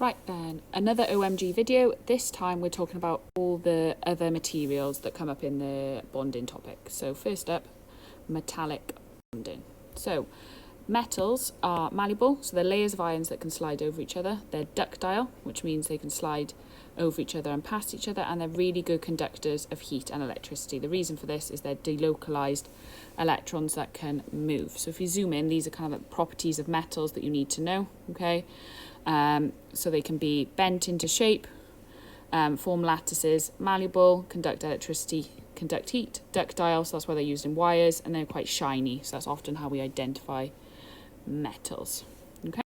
Right then, another OMG video. This time we're talking about all the other materials that come up in the bonding topic. So first up, metallic bonding. So metals are malleable, so they're layers of ions that can slide over each other. They're ductile, which means they can slide over each other and past each other, and they're really good conductors of heat and electricity. The reason for this is they're delocalized electrons that can move. So if you zoom in, these are kind of like properties of metals that you need to know, okay? So they can be bent into shape, form lattices, malleable, conduct electricity, conduct heat, ductile, so that's why they're used in wires, and they're quite shiny, so that's often how we identify metals. Okay,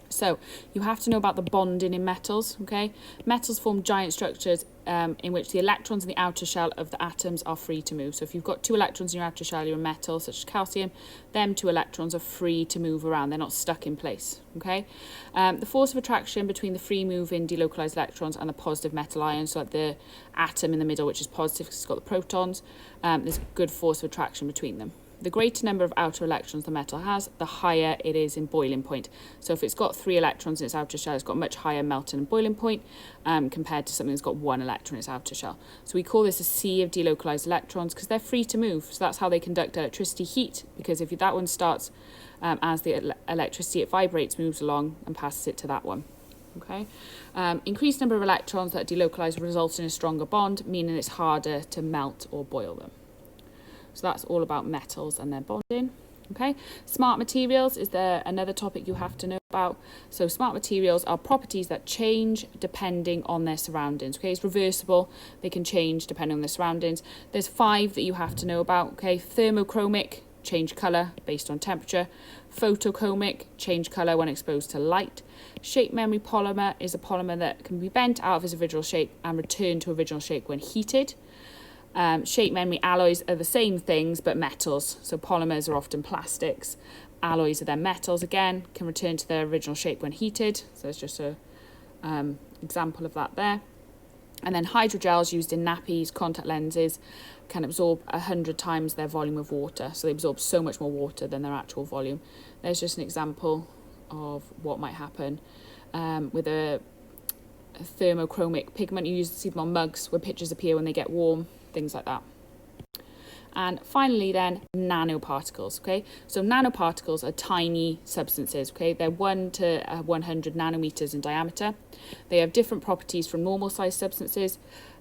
so you have to know about the bonding in metals. Okay, metals form giant structures in which the electrons in the outer shell of the atoms are free to move. So if you've got two electrons in your outer shell, you're a metal such as calcium, them two electrons are free to move around, they're not stuck in place. Okay, the force of attraction between the free moving delocalized electrons and the positive metal ions, so like the atom in the middle, which is positive because it's got the protons, there's a good force of attraction between them. The greater number of outer electrons the metal has, the higher it is in boiling point. So if it's got 3 electrons in its outer shell, it's got a much higher melting and boiling point compared to something that's got 1 electron in its outer shell. So we call this a sea of delocalized electrons because they're free to move. So that's how they conduct electricity, heat, because if that one starts as the electricity, it vibrates, moves along and passes it to that one. Okay, increased number of electrons that are delocalized results in a stronger bond, meaning it's harder to melt or boil them. So that's all about metals and their bonding. Okay, smart materials is there another topic you have to know about. So smart materials are properties that change depending on their surroundings. Okay, it's reversible. They can change depending on their surroundings. There's 5 that you have to know about. Okay, thermochromic, change colour based on temperature. Photochromic, change colour when exposed to light. Shape memory polymer is a polymer that can be bent out of its original shape and returned to original shape when heated. Shape memory alloys are the same things but metals. So polymers are often plastics. Alloys are then metals again, can return to their original shape when heated. So there's just a example of that there. And then hydrogels used in nappies, contact lenses, can absorb 100 times their volume of water. So they absorb so much more water than their actual volume. There's just an example of what might happen with a thermochromic pigment. You usually see them on mugs where pictures appear when they get warm, things like that. And finally then, nanoparticles, okay? So nanoparticles are tiny substances, okay? They're 1 to 100 nanometers in diameter. They have different properties from normal sized substances.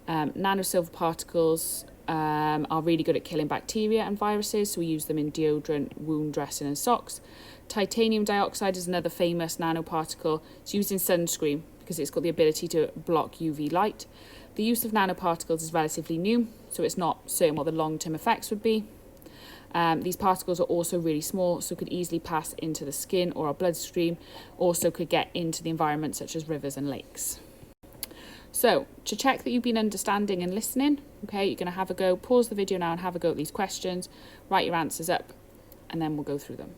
Nanosilver particles are really good at killing bacteria and viruses, so we use them in deodorant, wound dressing and socks. Titanium dioxide is another famous nanoparticle. It's used in sunscreen because it's got the ability to block UV light. The use of nanoparticles is relatively new, so it's not certain what the long-term effects would be. These particles are also really small, so could easily pass into the skin or our bloodstream, also could get into the environment such as rivers and lakes. So, to check that you've been understanding and listening, okay, you're going to have a go, pause the video now and have a go at these questions, write your answers up, and then we'll go through them.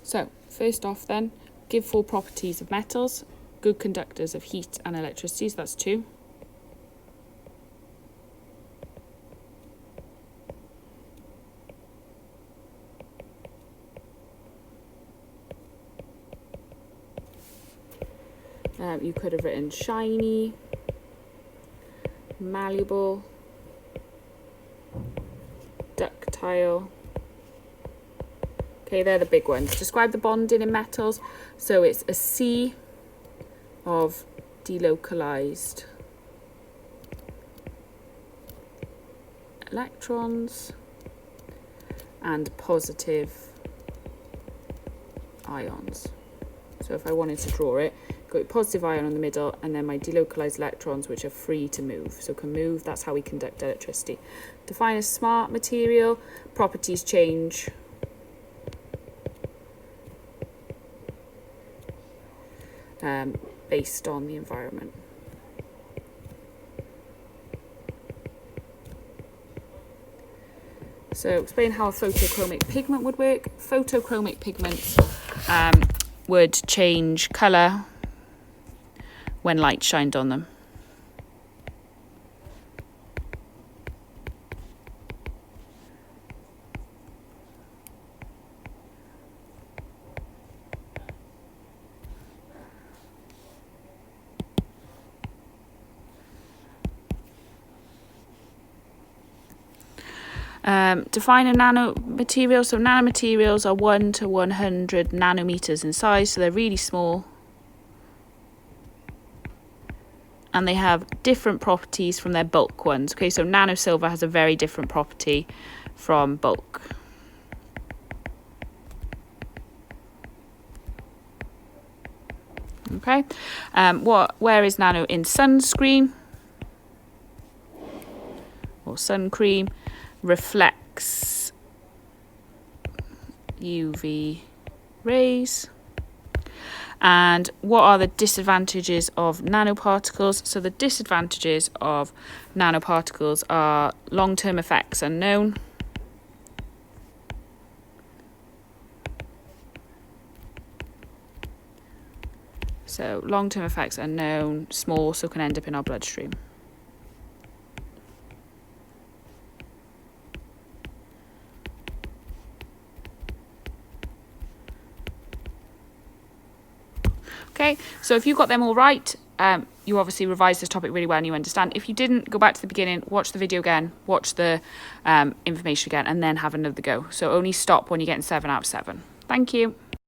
So, first off then, give 4 properties of metals, good conductors of heat and electricity, so that's 2. You could have written shiny, malleable, ductile. Okay, they're the big ones. Describe the bonding in metals. So it's a sea of delocalized electrons and positive ions. So if I wanted to draw it, got a positive ion in the middle and then my delocalized electrons which are free to move. So can move, that's how we conduct electricity. Define a smart material, properties change based on the environment. So explain how a photochromic pigment would work. Photochromic pigments would change colour when light shined on them. Define a nanomaterial. So nanomaterials are 1 to 100 nanometers in size, so they're really small. And they have different properties from their bulk ones. Okay, so nanosilver has a very different property from bulk. Okay, where is nano in sunscreen or sun cream? Reflects UV rays. And what are the disadvantages of nanoparticles? So the disadvantages of nanoparticles are long-term effects unknown. So long-term effects unknown, small, so can end up in our bloodstream. Okay, so if you got them all right, you obviously revised this topic really well and you understand. If you didn't, go back to the beginning, watch the video again, watch the information again, and then have another go. So only stop when you're getting 7 out of 7. Thank you.